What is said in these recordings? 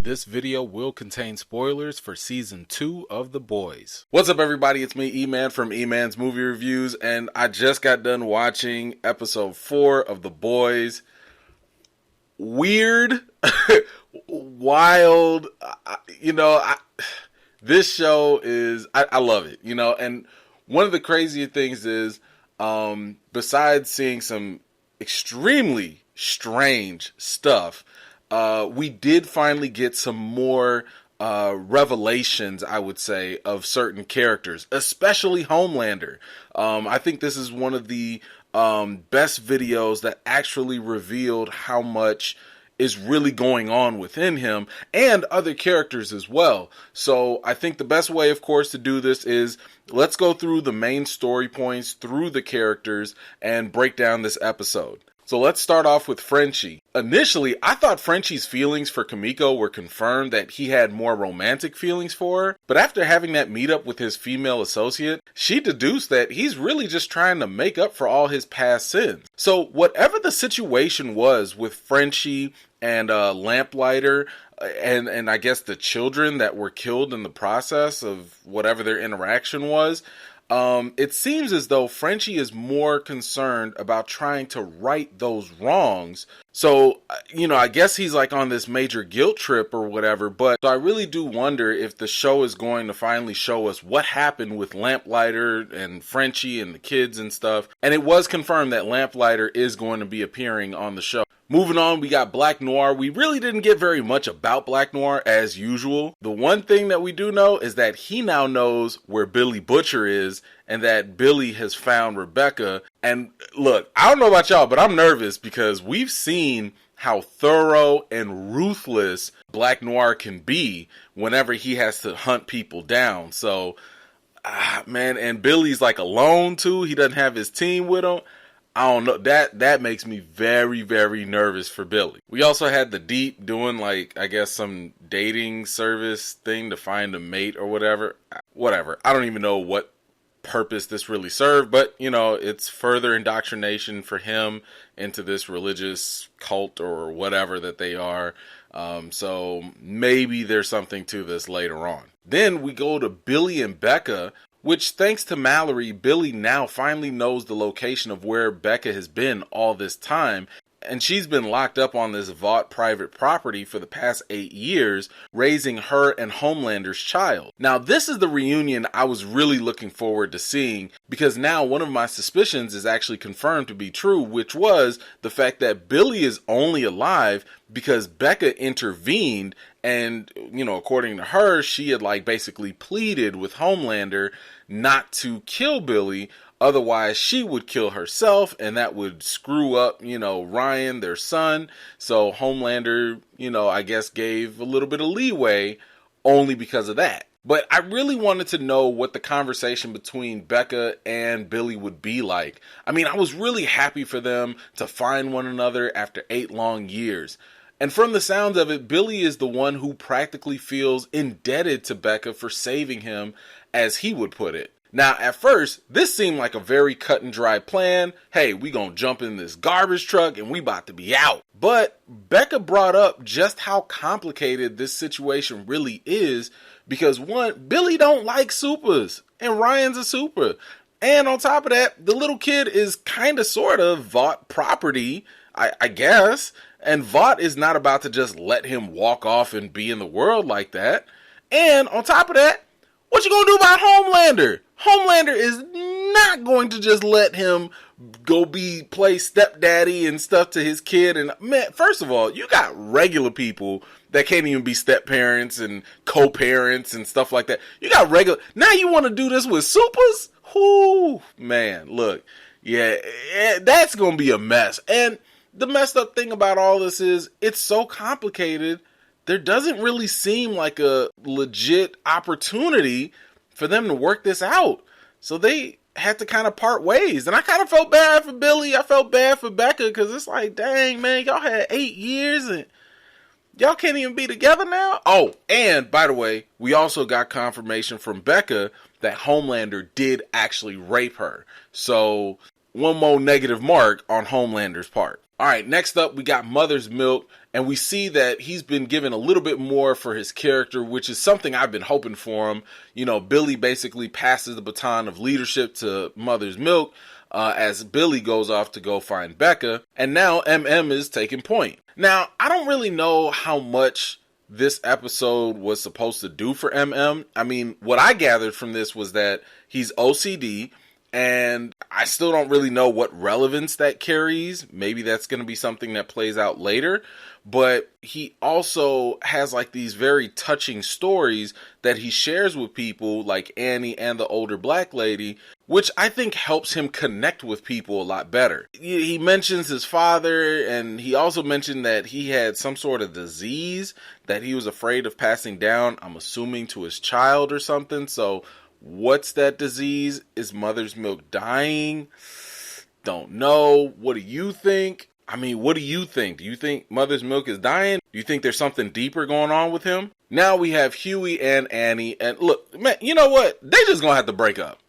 This video will contain spoilers for Season 2 of The Boys. What's up, everybody? It's me, E-Man from E-Man's Movie Reviews, and I just got done watching Episode 4 of The Boys. Weird, wild, this show is, I love it, and one of the crazier things is, besides seeing some extremely strange stuff, we did finally get some more revelations, I would say, of certain characters, especially Homelander. I think this is one of the best videos that actually revealed how much is really going on within him and other characters as well. So I think the best way, of course, to do this is let's go through the main story points through the characters and break down this episode. So let's start off with Frenchie. Initially, I thought Frenchie's feelings for Kimiko were confirmed, that he had more romantic feelings for her. But after having that meetup with his female associate, she deduced that he's really just trying to make up for all his past sins. So whatever the situation was with Frenchie and Lamplighter, and I guess the children that were killed in the process of whatever their interaction was, it seems as though Frenchie is more concerned about trying to right those wrongs. So, I guess he's like on this major guilt trip or whatever, but I really do wonder if the show is going to finally show us what happened with Lamplighter and Frenchie and the kids and stuff. And it was confirmed that Lamplighter is going to be appearing on the show. Moving on, we got Black Noir. We really didn't get very much about Black Noir as usual. The one thing that we do know is that he now knows where Billy Butcher is and that Billy has found Rebecca. And look, I don't know about y'all, but I'm nervous because we've seen how thorough and ruthless Black Noir can be whenever he has to hunt people down. So, man, and Billy's like alone too. He doesn't have his team with him. I don't know, that makes me very, very nervous for Billy. We also had the Deep doing some dating service thing to find a mate or whatever. I don't even know what purpose this really served, but it's further indoctrination for him into this religious cult or whatever that they are. So maybe there's something to this later on. Then we go to Billy and Becca, which, thanks to Mallory, Billy now finally knows the location of where Becca has been all this time. And she's been locked up on this Vought private property for the past 8 years, raising her and Homelander's child. Now, this is the reunion I was really looking forward to seeing, because now one of my suspicions is actually confirmed to be true, which was the fact that Billy is only alive because Becca intervened. And, according to her, she had basically pleaded with Homelander not to kill Billy. Otherwise, she would kill herself, and that would screw up, Ryan, their son. So Homelander, I guess gave a little bit of leeway only because of that. But I really wanted to know what the conversation between Becca and Billy would be like. I mean, I was really happy for them to find one another after 8 long years. And from the sounds of it, Billy is the one who practically feels indebted to Becca for saving him, as he would put it. Now, at first, this seemed like a very cut and dry plan. Hey, we gonna jump in this garbage truck and we about to be out. But Becca brought up just how complicated this situation really is, because one, Billy don't like supers, and Ryan's a super. And on top of that, the little kid is kind of sort of Vought property, I guess. And Vought is not about to just let him walk off and be in the world like that. And on top of that, what you gonna do about Homelander? Homelander is not going to just let him go play stepdaddy and stuff to his kid. And man, first of all, you got regular people that can't even be step-parents and co-parents and stuff like that. You got now you want to do this with supers? Whoo, man, look, yeah, that's gonna be a mess. And the messed up thing about all this is it's so complicated. There doesn't really seem like a legit opportunity for them to work this out. So they had to kind of part ways. And I kind of felt bad for Billy. I felt bad for Becca, because it's like, dang, man, y'all had 8 years and y'all can't even be together now? Oh, and by the way, we also got confirmation from Becca that Homelander did actually rape her. So one more negative mark on Homelander's part. All right, next up, we got Mother's Milk. And we see that he's been given a little bit more for his character, which is something I've been hoping for him. You know, Billy basically passes the baton of leadership to Mother's Milk as Billy goes off to go find Becca. And now MM is taking point. Now, I don't really know how much this episode was supposed to do for MM. I mean, what I gathered from this was that he's OCD, and I still don't really know what relevance that carries. Maybe that's going to be something that plays out later. But he also has like these very touching stories that he shares with people like Annie and the older black lady, which I think helps him connect with people a lot better. He mentions his father, and he also mentioned that he had some sort of disease that he was afraid of passing down, I'm assuming to his child or something. So what's that disease? Is Mother's Milk dying? Don't know. What do you think? I mean, what do you think? Do you think Mother's Milk is dying? Do you think there's something deeper going on with him? Now we have Huey and Annie, and look, man, you know what? They just gonna have to break up.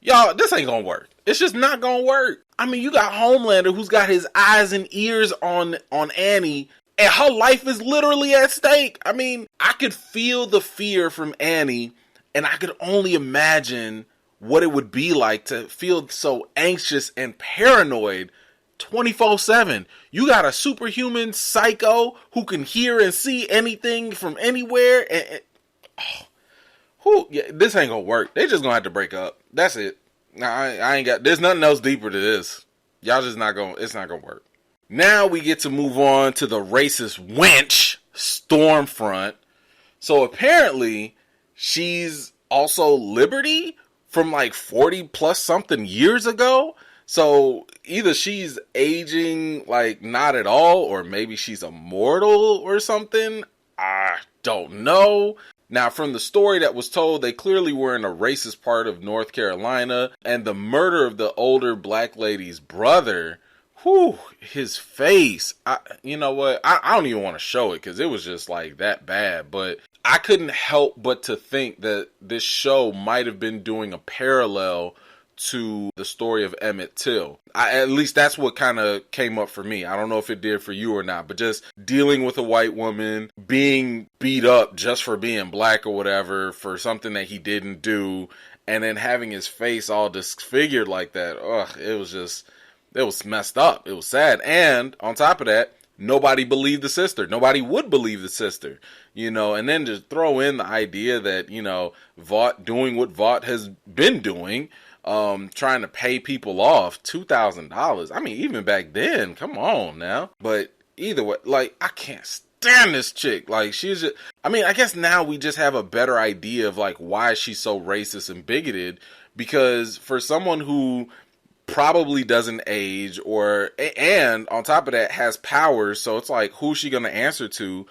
Y'all, this ain't gonna work. It's just not gonna work. I mean, you got Homelander who's got his eyes and ears on Annie, and her life is literally at stake. I mean, I could feel the fear from Annie, and I could only imagine what it would be like to feel so anxious and paranoid 24/7. You got a superhuman psycho who can hear and see anything from anywhere, this ain't gonna work. They just gonna have to break up. That's it. I ain't got. There's nothing else deeper to this. Y'all just not gonna. It's not gonna work. Now we get to move on to the racist wench Stormfront. So apparently she's also Liberty from like 40 plus something years ago. So either she's aging like not at all, or maybe she's immortal or something. I don't know. Now, from the story that was told, they clearly were in a racist part of North Carolina, and the murder of the older black lady's brother, his face. You know what? I don't even want to show it because it was just like that bad, but I couldn't help but to think that this show might have been doing a parallel to the story of Emmett Till. At least that's what kind of came up for me. I don't know if it did for you or not, but just dealing with a white woman, being beat up just for being black or whatever, for something that he didn't do, and then having his face all disfigured like that. It was messed up. It was sad. And on top of that, nobody believed the sister. Nobody would believe the sister, and then just throw in the idea that, Vought doing what Vought has been doing, trying to pay people off $2,000. I mean, even back then, come on now. But either way, like, I can't stand this chick. Like, she's just, I mean, I guess now we just have a better idea of like why she's so racist and bigoted, because for someone who probably doesn't age, and on top of that has powers, so it's like, who's she gonna answer to?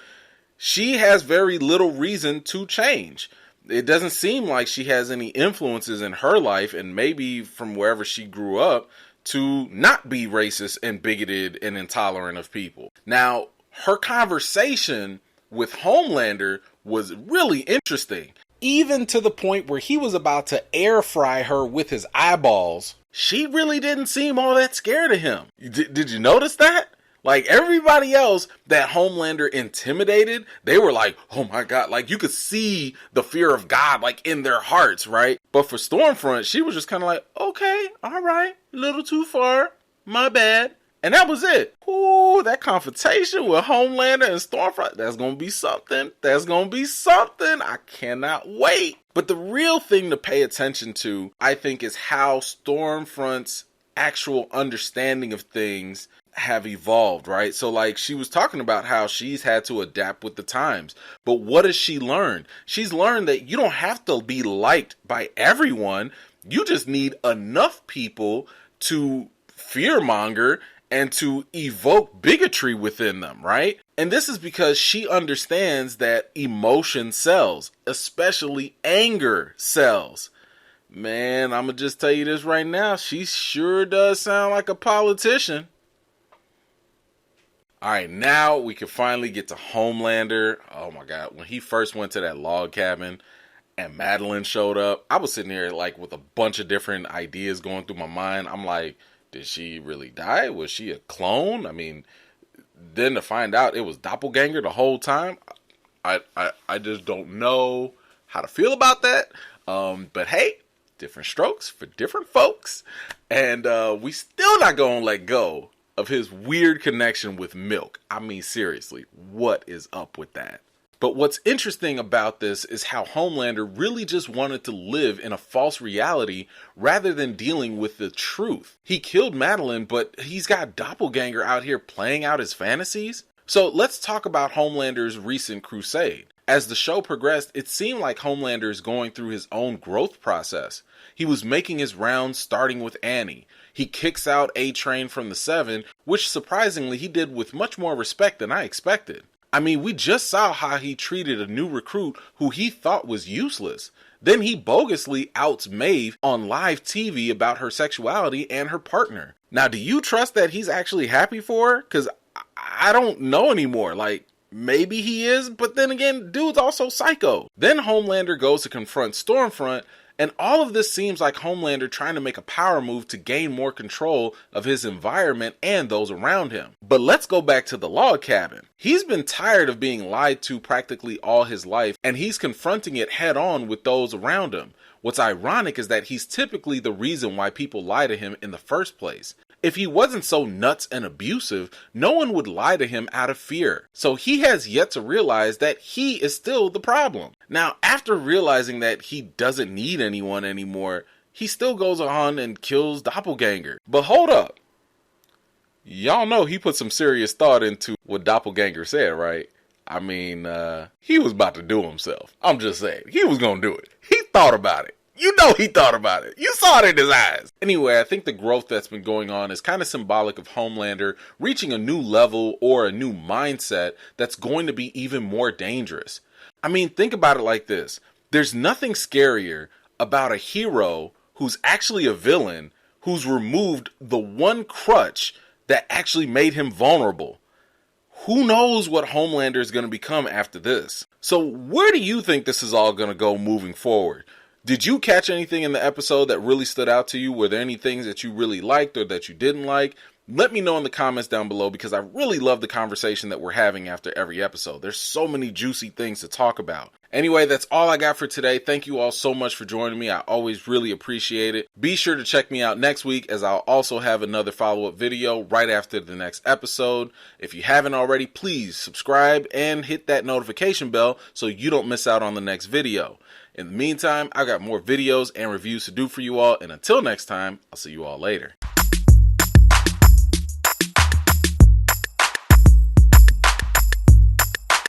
She has very little reason to change. It doesn't seem like she has any influences in her life, and maybe from wherever she grew up, to not be racist and bigoted and intolerant of people. Now, her conversation with Homelander was really interesting. Even to the point where he was about to air fry her with his eyeballs, she really didn't seem all that scared of him. Did you notice that? Like, everybody else that Homelander intimidated, they were like, oh my God, like you could see the fear of God like in their hearts, right? But for Stormfront, she was just kind of like, okay, all right, a little too far, my bad. And that was it. Ooh, that confrontation with Homelander and Stormfront, that's going to be something. That's going to be something. I cannot wait. But the real thing to pay attention to, I think, is how Stormfront's actual understanding of things have evolved, right? So like, she was talking about how she's had to adapt with the times, but what has she learned? She's learned that you don't have to be liked by everyone. You just need enough people to fearmonger and to evoke bigotry within them, right? And this is because she understands that emotion sells, especially anger sells. Man, I'm gonna just tell you this right now, she sure does sound like a politician. Alright, now we can finally get to Homelander. Oh my God, when he first went to that log cabin and Madeline showed up, I was sitting there like with a bunch of different ideas going through my mind. I'm like, did she really die? Was she a clone? I mean, then to find out it was doppelganger the whole time, I just don't know how to feel about that. But hey, different strokes for different folks. And we still not gonna let go of his weird connection with Milk. I mean, seriously, what is up with that? But what's interesting about this is how Homelander really just wanted to live in a false reality rather than dealing with the truth. He killed Madeline, but he's got Doppelganger out here playing out his fantasies. So let's talk about Homelander's recent crusade. As the show progressed, it seemed like Homelander is going through his own growth process. He was making his rounds starting with Annie. He kicks out A-Train from the 7, which surprisingly he did with much more respect than I expected. I mean, we just saw how he treated a new recruit who he thought was useless. Then he bogusly outs Maeve on live TV about her sexuality and her partner. Now, do you trust that he's actually happy for her? Because I don't know anymore. Like, maybe he is, but then again, dude's also psycho. Then Homelander goes to confront Stormfront, and all of this seems like Homelander trying to make a power move to gain more control of his environment and those around him. But let's go back to the log cabin. He's been tired of being lied to practically all his life, and he's confronting it head on with those around him. What's ironic is that he's typically the reason why people lie to him in the first place. If he wasn't so nuts and abusive, no one would lie to him out of fear. So he has yet to realize that he is still the problem. Now, after realizing that he doesn't need anyone anymore, he still goes on and kills Doppelganger. But hold up. Y'all know he put some serious thought into what Doppelganger said, right? I mean, he was about to do himself. I'm just saying, he was gonna do it. He thought about it. You know he thought about it. You saw it in his eyes. Anyway, I think the growth that's been going on is kind of symbolic of Homelander reaching a new level or a new mindset that's going to be even more dangerous. I mean, think about it like this. There's nothing scarier about a hero who's actually a villain who's removed the one crutch that actually made him vulnerable. Who knows what Homelander is going to become after this? So where do you think this is all going to go moving forward? Did you catch anything in the episode that really stood out to you? Were there any things that you really liked or that you didn't like? Let me know in the comments down below because I really love the conversation that we're having after every episode. There's so many juicy things to talk about. Anyway, that's all I got for today. Thank you all so much for joining me. I always really appreciate it. Be sure to check me out next week as I'll also have another follow-up video right after the next episode. If you haven't already, please subscribe and hit that notification bell so you don't miss out on the next video. In the meantime, I got more videos and reviews to do for you all, and until next time, I'll see you all later.